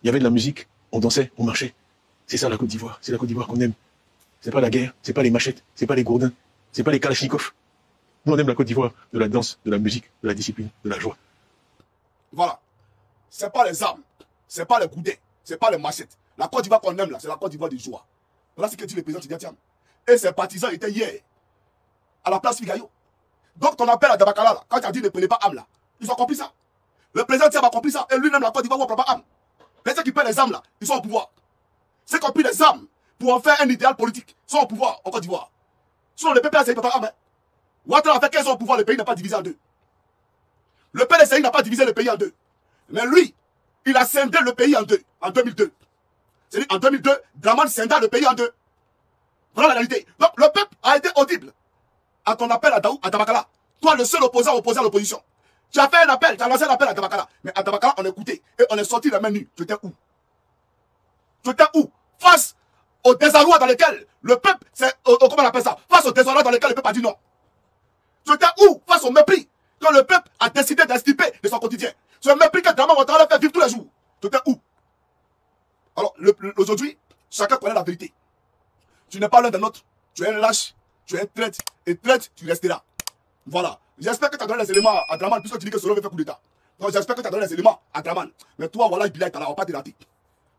Il y avait de la musique, on dansait, on marchait. C'est ça la Côte d'Ivoire, c'est la Côte d'Ivoire qu'on aime. C'est pas la guerre, c'est pas les machettes, c'est pas les gourdins, c'est pas les kalachnikovs. Nous on aime la Côte d'Ivoire de la danse, de la musique, de la discipline, de la joie.
Voilà. C'est pas les armes, c'est pas les gourdins, c'est pas les machettes. La Côte d'Ivoire qu'on aime là, c'est la Côte d'Ivoire de joie. Voilà ce que dit le président Tidiane. Et ses partisans étaient hier à la place Figayo. Donc ton appel à Dabakala, là, quand tu as dit ne prenez pas âme là, ils ont compris ça. Le président Tidiane a compris ça. Et lui-même, la Côte d'Ivoire, on ne prend pas âme. Mais ceux qui prennent les âmes là, ils sont au pouvoir. Ceux qui ont pris les âmes pour en faire un idéal politique sont au pouvoir en Côte d'Ivoire. Sinon le PPACI ne peut pas âme. Ouattara a fait 15 ans au pouvoir, le pays n'est pas divisé en deux. Le PDCI n'a pas divisé le pays en deux. Mais lui, il a scindé le pays en deux, en 2002. C'est-à-dire en 2002, Dramane scinda le pays en deux. Voilà la réalité. Donc le peuple a été audible à ton appel à Dabakala. Toi, le seul opposant opposé à l'opposition. Tu as fait un appel, tu as lancé un appel à Dabakala. Mais à Dabakala, on a écouté et on est sorti la main nue. Tu étais où? Tu étais où? Face au désarroi dans lequel le peuple, comment on appelle ça? Face au désarroi dans lequel le peuple a dit non. Tu étais où? Face au mépris quand le peuple a décidé d'extirper de son quotidien. Ce mépris que Dramane Ouattara fait vivre tous les jours. Tu étais où? Alors, aujourd'hui, chacun connaît la vérité. Tu n'es pas l'un des nôtres. Tu es un lâche, tu es un traître. Et traître, tu resteras. Voilà. J'espère que tu as donné les éléments à Dramane, puisque tu dis que Solo veut faire coup d'État. Donc, j'espère que tu as donné les éléments à Dramane. Mais toi, voilà, il est là, on va pas te rater.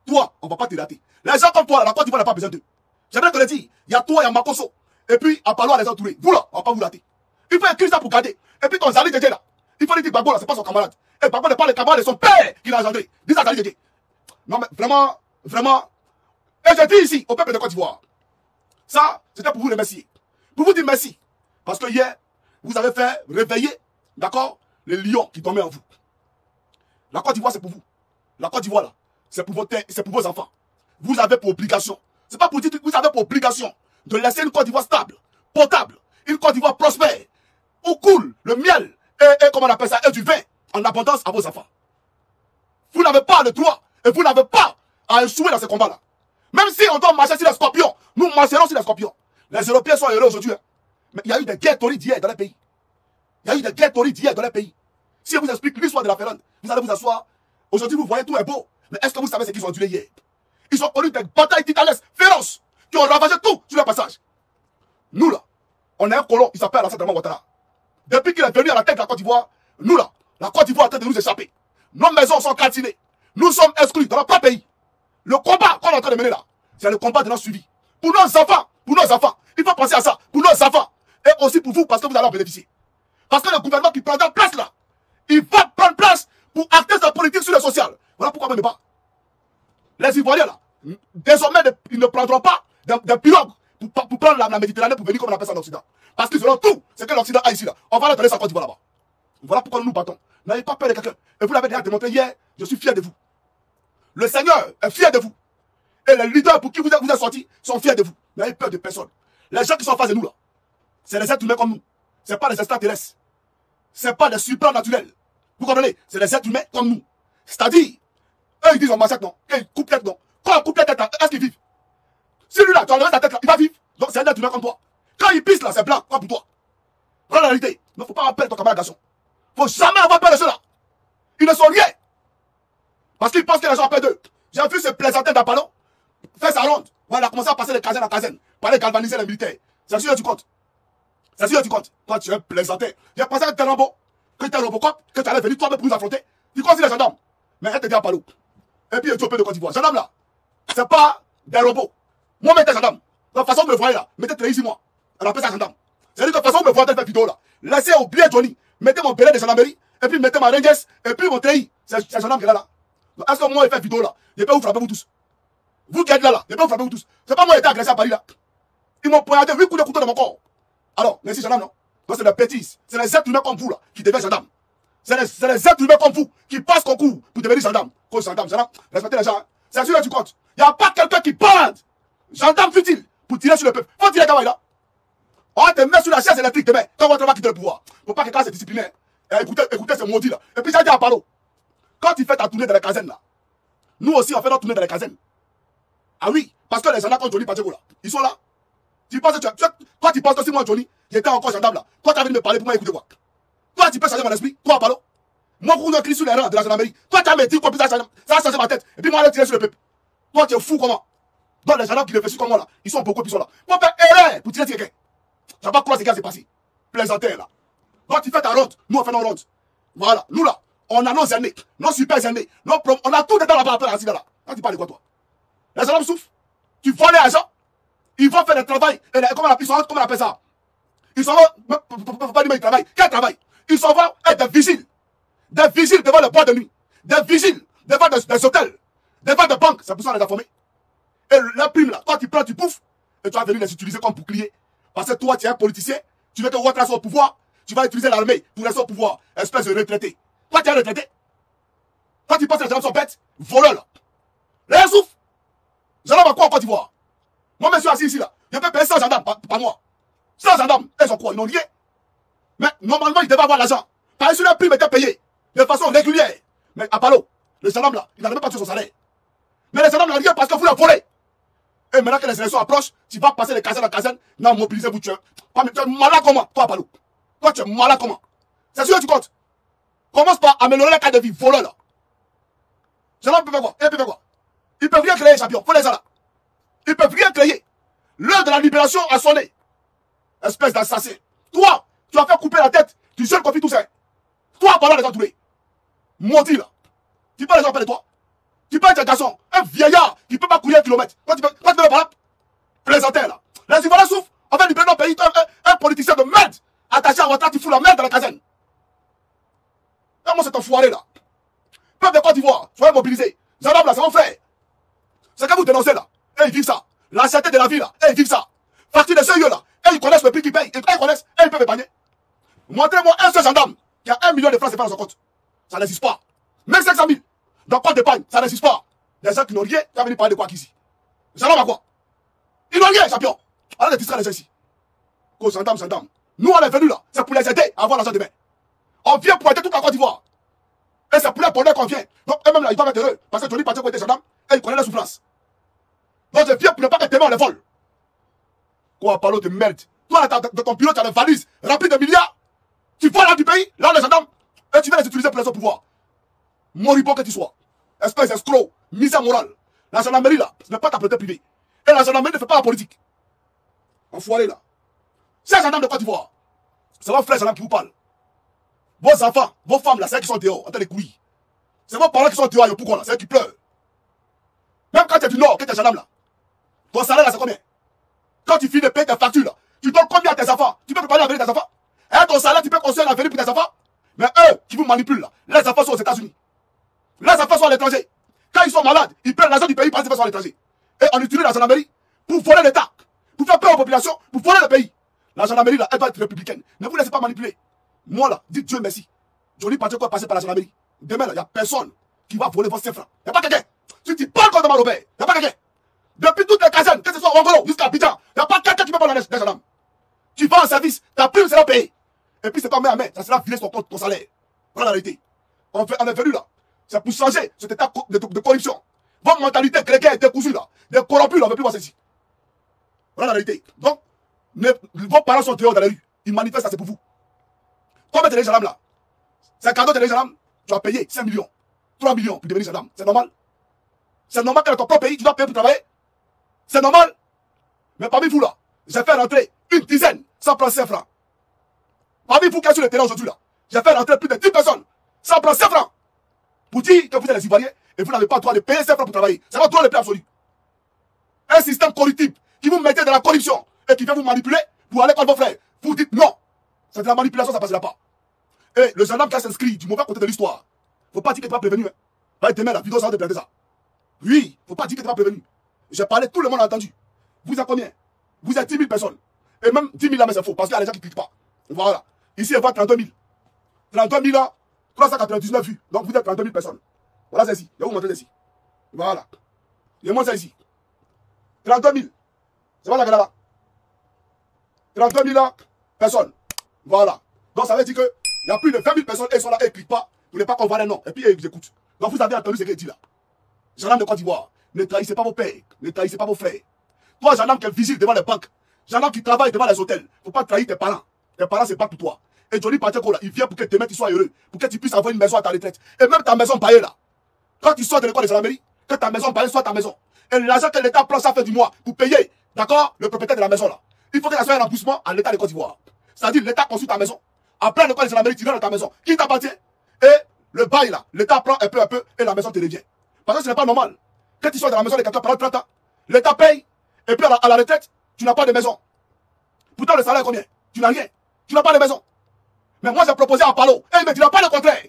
Toi, on va pas te rater. Les gens comme toi, la Côte d'Ivoire n'a pas besoin d'eux. J'aimerais te le dire. Il y a toi, il y a Makosso. Et puis, à Palo, les entourés. Vous là, on va pas vous rater. Il faut écrire ça pour garder. Et puis, ton Zali Dédé là. Il faut lui dire, Gbagbo là, c'est pas son camarade. Et Gbagbo n'est pas le camarade de son père qui l'a engendré. Dis ça à Zali Dédé. Non, mais vraiment, vraiment. Et je dis ici, au peuple de Côte d'Ivoire. Ça, c'était pour vous remercier. Pour vous dire merci. Parce que hier, vous avez fait réveiller, d'accord, les lions qui dormaient en vous. La Côte d'Ivoire, c'est pour vous. La Côte d'Ivoire, là, c'est pour vos enfants. Vous avez pour obligation. C'est pas pour dire, vous avez pour obligation de laisser une Côte d'Ivoire stable, potable, une Côte d'Ivoire prospère, où coule le miel et comment on appelle ça, et du vin en abondance à vos enfants. Vous n'avez pas le droit et vous n'avez pas à échouer dans ce combat-là. Même si on doit marcher sur les scorpions, nous marcherons sur les scorpions. Les Européens sont heureux aujourd'hui. Hein. Mais il y a eu des guerres torrides hier dans les pays. Il y a eu des guerres torrides hier dans les pays. Si je vous explique l'histoire de la Finlande, vous allez vous asseoir. Aujourd'hui, vous voyez tout est beau. Mais est-ce que vous savez ce qu'ils ont enduré hier? Ils ont connu des batailles titanesques, féroces, qui ont ravagé tout sur le passage. Nous là, on est un colon, il s'appelle Alassane Dramane Ouattara. Depuis qu'il est venu à la tête de la Côte d'Ivoire, nous là, la Côte d'Ivoire est en train de nous échapper. Nos maisons sont calcinées. Nous sommes exclus dans notre pays. Le combat qu'on est en train de mener là, c'est le combat de notre suivi. Pour nos enfants, il faut penser à ça. Pour nos enfants, et aussi pour vous, parce que vous allez en bénéficier. Parce que le gouvernement qui prendra place là, il va prendre place pour acter sa politique sur le social. Voilà pourquoi même pas. Les Ivoiriens là, désormais, ils ne prendront pas des pirogues pour prendre la Méditerranée pour venir comme on appelle ça en Occident. Parce qu'ils auront tout ce que l'Occident a ici là. On va leur donner sa Côte d'Ivoire là-bas. Voilà pourquoi nous nous battons. N'ayez pas peur de quelqu'un. Et vous l'avez déjà démontré hier, je suis fier de vous. Le Seigneur est fier de vous. Et les leaders pour qui vous êtes sortis sont fiers de vous. N'ayez peur de personne. Les gens qui sont en face de nous là, c'est les êtres humains comme nous. Ce n'est pas les extraterrestres. Ce n'est pas des supranaturels. Vous comprenez? C'est les êtres humains comme nous. C'est-à-dire, eux ils disent on massacre non. Ils coupent tête non. Quand on coupe la tête, est-ce qu'ils vivent? Si lui là, tu enlèves ta tête là, il va vivre. Donc c'est un être humain comme toi. Quand il pisse là, c'est blanc, quoi pour toi. Voilà la réalité. Il ne faut pas avoir peur de ton camarade garçon. Il ne faut jamais avoir peur de ceux-là. Ils ne sont rien. Parce qu'ils pensent que les gens ont peur d'eux. J'ai vu ce plaisantin d'Apollo faire sa ronde. Ouais, il a commencé à passer de caserne en caserne. Pour aller galvaniser les militaires. C'est sûr que tu comptes. C'est sûr que tu comptes. Toi, tu es un plaisantin. J'ai pensé que tu es Rambo, que tu es Robocop, que tu allais venir toi-même pour nous affronter. Tu connais les gendarmes. Mais elle te dit Apollo. Et puis Éthiopie de Côte d'Ivoire. Gendarmes là, c'est pas des robots. Moi, mettez gendarme. De la façon de me voir là, mettez ici moi. Elle appelle ça gendarme. C'est-à-dire de la façon de me voir dans cette vidéo là. Laissez oublier Johnny. Mettez mon béret de gendarmerie. Et puis mettez ma Rangers. Et puis mon TI. C'est gendarme qui est là. Est-ce que moi, il fait vidéo là? Je peux vous frapper vous tous. Vous qui êtes là, je peux vous frapper vous tous. C'est pas moi qui ai été agressé à Paris là. Ils m'ont poignardé 8 coups de couteau dans mon corps. Alors, merci gendarme, non? Donc c'est la bêtise. C'est les êtres humains comme vous là qui deviennent gendarmes. C'est les êtres humains comme vous qui passent concours pour devenir gendarme. Cause gendarme, respectez les gens. Hein. C'est sûr que tu comptes. Il n'y a pas quelqu'un qui parle. Gendarme futile pour tirer sur le peuple. Faut tirer quand là. On va te mettre sur la chaise électrique demain. Quand on va quitter le pouvoir. Faut pas que quelqu'un se discipline. Écoutez ce maudit là. Et puis j'ai dit à Palo. Quand tu fais ta tournée dans les casernes là, nous aussi on fait notre tournée dans les casernes. Ah oui, parce que les gendarmes comme Johnny Pacheco là, ils sont là. Tu penses que toi tu penses que si moi Johnny, j'étais encore gendarme là, toi tu as venu me parler pour moi écouter quoi? Toi tu peux changer mon esprit, toi Palo. Moi pour nous crie sur les rangs de la gendarmerie, toi tu as me dit que ça a changé ma tête, et puis moi je tirer sur le peuple. Toi tu es fou comment? Donc les gendarmes qui réfléchissent comme moi là, ils sont beaucoup qui sont là. Moi faire erreur pour tirer sur quelqu'un. Tu vas pas croire ce gars c'est passé. Plaisanter là. Donc tu fais ta ronde, nous on fait nos rondes. Voilà, nous là, on a nos aînés, nos super aînés, on a tout dedans là par rapport à la là. Quand tu parles de quoi toi? Les gendarmes souffrent. Tu voles les agents. Ils vont faire le travail. Et comment on appelle ça? Ils s'en vont. Pas du même travail. Quel travail? Ils s'en vont être des vigiles. Des vigiles devant le bois de nuit. Des vigiles devant des hôtels. Devant des banques. C'est pour ça qu'on les a formés. Et la prime là, toi tu prends, tu bouffes. Et tu vas venir les utiliser comme bouclier. Parce que toi tu es un politicien. Tu veux que Ouattara soit au pouvoir. Tu vas utiliser l'armée pour rester au pouvoir. Espèce de retraité. Toi tu es un retraité. Toi tu penses que les gens sont bêtes. Voleurs là. Les gens souffrent. Les gendarmes à quoi en Côte d'Ivoire? Moi, je suis assis ici là. Je peux payer 100 gendarmes par mois. 100 gendarmes, ils ont quoi? Ils n'ont rien. Mais normalement, ils devaient avoir l'argent. Parce que la prime était payée de façon régulière. Mais à Palo, le gendarme là, il n'avait même pas touché son salaire. Mais les gendarmes n'ont rien parce que vous l'avez volé. Et maintenant que les élections approchent, tu vas passer de caserne à caserne. Non, mobilisez-vous, tu es malade comment? Toi, Palo. Toi, tu es malade comment? C'est sûr que tu comptes. Commence par améliorer la carte de vie, voleur là. Les gendarmes peuvent faire quoi? Ils peuvent faire quoi? Ils peuvent rien créer, champion. Faut les gens là. Ils peuvent rien créer. L'heure de la libération a sonné. Espèce d'assassin. Toi, tu as fait couper la tête du seul conflit tout ça. Toi, pendant les entourés. Maudit là. Tu peux les gens parler de toi. Tu peux être un garçon, un vieillard qui ne peut pas courir 1 kilomètre. Toi, tu peux me parler. Plaisanter là. Les Ivoiriens souffrent. On va libérer notre pays. Un politicien de merde attaché à Ouattara, tu fous la merde dans la caserne. Et moi, c'est un foiré là. Peuple de Côte d'Ivoire, soyez mobilisés. Gendarmes là, c'est mon frère. C'est que vous dénoncez là. Et ils vivent ça. L'ancienneté de la vie là. Et ils vivent ça. Partie de ceux là. Et ils connaissent le prix qu'ils payent. Et quand ils connaissent, et ils peuvent épargner. Montrez-moi un seul gendarme qui a 1 million de francs CFA dans son compte. Ça n'existe pas. Même 500 000 dans compte d'épargne, ça n'existe pas. Des gens qui n'ont rien, tu vas venir parler de quoi qu'ici? Les gendarmes à quoi? Ils n'ont rien, champion. Allez les distraire les gens ici. Cause gendarme. Nous on est venus là. C'est pour les aider à avoir l'argent demain. On vient pour aider toute la Côte d'Ivoire. Et c'est pour les bonheur qu'on vient. Donc eux-mêmes là, ils doivent être heureux. Parce que Johnny Pacheco était gendarme et ils connaissent la souffrance. Donc je viens pour ne pas que tes mains on les vole. Quoi, parle de merde. Toi, dans ton bureau, tu as des valises remplies de milliards. Tu voles là du pays, là les gendarmes, et tu vas les utiliser pour les autres pouvoirs. Moribond que tu sois. Espèce d'escroc, misère morale. La gendarmerie là, ce n'est pas ta propriété privée. Et la gendarmerie ne fait pas la politique. Enfoiré là. C'est un gendarme de Côte d'Ivoire. C'est vos frères gendarmes qui vous parlent. Vos enfants, vos femmes là, c'est eux qui sont dehors, en train de courir. C'est vos parents qui sont dehors, pourquoi là, c'est eux qui pleurent. Même quand tu es du Nord, que tu es gendarme là, ton salaire là c'est combien? Quand tu finis de payer tes factures là, tu donnes combien à tes enfants? Tu peux préparer l'avenir de tes enfants? Et ton salaire, tu peux construire l'avenir pour tes enfants? Mais eux qui vous manipulent là, les enfants sont aux États-Unis. Les enfants sont à l'étranger. Quand ils sont malades, ils prennent l'argent du pays parce qu'ils sont à l'étranger. Et on utilise la gendarmerie pour voler l'État, pour faire peur aux populations, pour voler le pays. La gendarmerie là, elle doit être républicaine. Ne vous laissez pas manipuler. Moi là, dites Dieu merci. Johnny Pacheco est passé par la gendarmerie. Demain là, il n'y a personne qui va voler vos 5 francs. Il n'y a pas quelqu'un. Tu dis pas comme Robert, il n'y a pas quelqu'un. Depuis toutes les casernes, que ce soit Rongolo jusqu'à Abidjan, il n'y a pas quelqu'un qui peut prendre les gendarmes. Tu vas en service, ta prime sera payée. Et puis c'est pas main à main, ça sera filé sur ton salaire. Voilà la réalité. On est venu là. C'est pour changer cet état de corruption. Votre mentalité chrétienne est décousue là. Des corrompus là, on ne veut plus voir ceci. Voilà la réalité. Donc, vos parents sont dehors dans la rue. Ils manifestent, ça c'est pour vous. Combien de les gendarmes là? C'est un cadeau de les gendarmes. Tu as payé 5 millions, 3 millions pour devenir gendarme. C'est normal. C'est normal que dans ton propre pays, tu dois payer pour travailler. C'est normal. Mais parmi vous là, j'ai fait rentrer une dizaine sans prendre 5 francs. Parmi vous qui êtes sur le terrain aujourd'hui là, j'ai fait rentrer plus de 10 personnes sans prendre 5 francs. Pour dire que vous êtes les Ivoiriens et vous n'avez pas le droit de payer 5 francs pour travailler. C'est votre droit le plus absolu. Un système corruptible qui vous mettez dans la corruption et qui vient vous manipuler pour aller contre vos frères. Vous dites non. C'est de la manipulation, ça ne passera pas. Et le gendarme qui s'inscrit du mauvais côté de l'histoire, faut pas dire que tu n'es pas prévenu. Hein. Bah, demain, la vidéo, ça va te planter ça. Oui, faut pas dire que tu n'es pas prévenu. J'ai parlé, tout le monde a entendu. Vous êtes combien? Vous êtes 10 000 personnes. Et même 10 000 là, mais c'est faux, parce qu'il y a des gens qui ne cliquent pas. Voilà. Ici, on voit 32 000. 32 000 là, 399 vues. Donc vous êtes 32 000 personnes. Voilà, c'est ici. Je vais vous montrer ici. Voilà. Je montre ça ici. 32 000. C'est pas là-bas. 32 000 là, personnes. Voilà. Donc ça veut dire que il y a plus de 20 000 personnes et ils sont là et ils ne cliquent pas. Vous ne voulez pas qu'on voit les noms. Et puis ils vous écoutent. Donc vous avez entendu ce qu'il dit là. Gendarme de Côte d'Ivoire, ne trahissez pas vos pères, ne trahissez pas vos frères. Toi, gendarme qui vigile devant les banques, gendarme qui travaille devant les hôtels, il ne faut pas trahir tes parents. Tes parents, c'est pas pour toi. Et Johnny Pacheco là, il vient pour que demain tu sois heureux, pour que tu puisses avoir une maison à ta retraite. Et même ta maison paillée là. Quand tu sors de l'école de gendarmerie, que ta maison paillée soit ta maison. Et l'argent que l'État prend ça fait du mois pour payer, d'accord, le propriétaire de la maison là. Il faut que ça soit un remboursement à l'État de Côte d'Ivoire. C'est-à-dire l'État construit ta maison. Après l'école de gendarmerie, tu viens dans ta maison. Qui t'appartient? Et le bail là, l'État prend un peu et la maison te revient. Parce que ce n'est pas normal. Quand tu sors de la maison de quelqu'un pendant 30 ans, l'État paye, et puis à la retraite, tu n'as pas de maison. Pourtant, le salaire est combien? Tu n'as rien. Tu n'as pas de maison. Mais moi, j'ai proposé à Palo, et il me dit pas le contraire.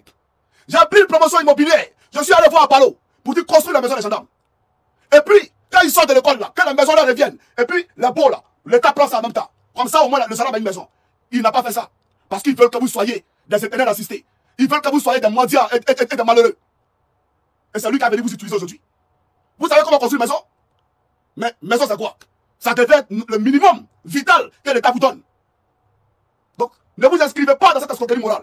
J'ai pris une promotion immobilière. Je suis allé voir à Palo pour dire construire la maison des gendarmes. Et puis, quand ils sortent de l'école là, que la maison leur revienne, et puis les beaux là, l'État prend ça en même temps. Comme ça, au moins, le gendarme a une maison. Il n'a pas fait ça. Parce qu'ils veulent que vous soyez des éternels assistés. Ils veulent que vous soyez des mendiants et des malheureux. Et c'est lui qui a venu vous utiliser aujourd'hui. Vous savez comment construire une maison? Mais maison, c'est quoi? Ça devait être le minimum vital que l'État vous donne. Donc, ne vous inscrivez pas dans cette escroquerie morale.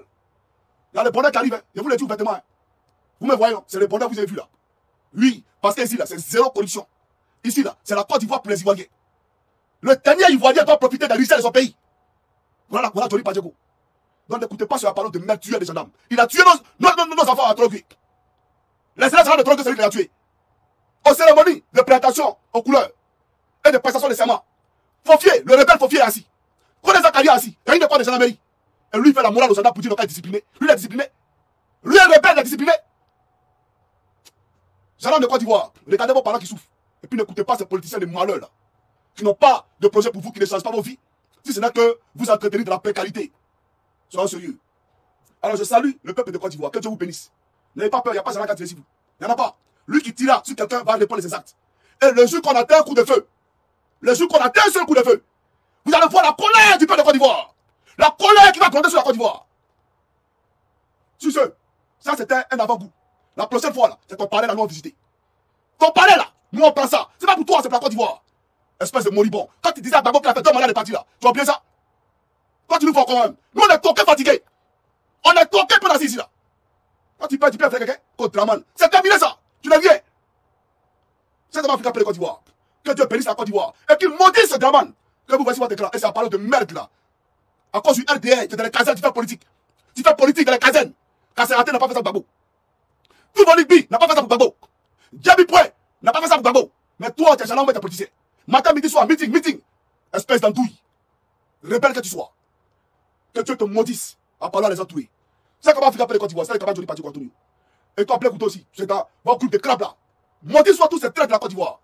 Il y a les bonheurs qui arrivent. Hein. Je vous le dis ouvertement. Hein. Vous me voyez, c'est les bonheurs que vous avez vus là. Oui, parce que ici, là, c'est zéro corruption. Ici, là, c'est la Côte d'Ivoire pour les Ivoiriens. Le dernier Ivoirien doit profiter des richesses de son pays. Voilà Johnny Pacheco. Donc, n'écoutez pas sur la parole de merde tuer des gendarmes. Il a tué nos enfants à droguer. Les gendarmes de drogue, c'est lui qui l'a tué. Aux cérémonies de présentation aux couleurs et de prestation de serment, Fofier, le rebelle Fofier est assis. Connais Zakaria assis. Il y a une école de gendarmerie. Et lui, il fait la morale aux gendarmes pour dire qu'il est discipliné. Lui, il est discipliné. Lui, est rebelle, il est discipliné. Gendarme de Côte d'Ivoire, regardez vos parents qui souffrent. Et puis n'écoutez pas ces politiciens de malheur là, qui n'ont pas de projet pour vous, qui ne changent pas vos vies. Si ce n'est que vous entretenez de la précarité. Soyons sérieux. Alors je salue le peuple de Côte d'Ivoire. Que Dieu vous bénisse. N'ayez pas peur, il n'y a pas de gendarme qui a tiré sur vous. Il n'y en a pas. Lui qui tira sur quelqu'un va répondre les actes. Et le jour qu'on atteint un coup de feu, le jour qu'on atteint un seul coup de feu, vous allez voir la colère du peuple de Côte d'Ivoire. La colère qui va gronder sur la Côte d'Ivoire. Sur ce, ça c'était un avant-goût. La prochaine fois, là, c'est ton palais là, nous on visiter. Ton palais là, nous on prend ça. C'est pas pour toi, c'est pour la Côte d'Ivoire. Espèce de moribond. Quand tu disais à Gbagbo qu'il a fait 2 mandats de parti là, tu vois bien ça? Quand tu nous vois quand même, nous on est toqués fatigués. On est toqués pour ici là. Quand tu perds faire quelqu'un, contre Draman. C'est terminé ça. Tu n'es rien. C'est de l'Afrique après la Côte d'Ivoire. Que Dieu bénisse la Côte d'Ivoire. Et qu'il maudisse ce Draman. Que vous voici votre écran. Et c'est à parler de merde là. À cause du RDR, tu es dans les casernes, tu fais politique. Tu fais politique dans les casernes. Kasserate n'a pas fait ça pour Gbagbo. Tout Monique n'a pas fait ça pour Gbagbo. Djabi Poué n'a pas fait ça pour Gbagbo. Mais toi, tu es jamais un politicien. Matin, midi, soir, meeting. Espèce d'andouille. Rebelle que tu sois. Que Dieu te maudisse en parlant à les entourer. C'est comment Afrique après les Côte d'Ivoire. C'est le cabane Johnny Pacheco Antonio. Et toi, plein couteau aussi. C'est dans votre groupe de crabes là. Maudis soit tous ces traits de la Côte d'Ivoire.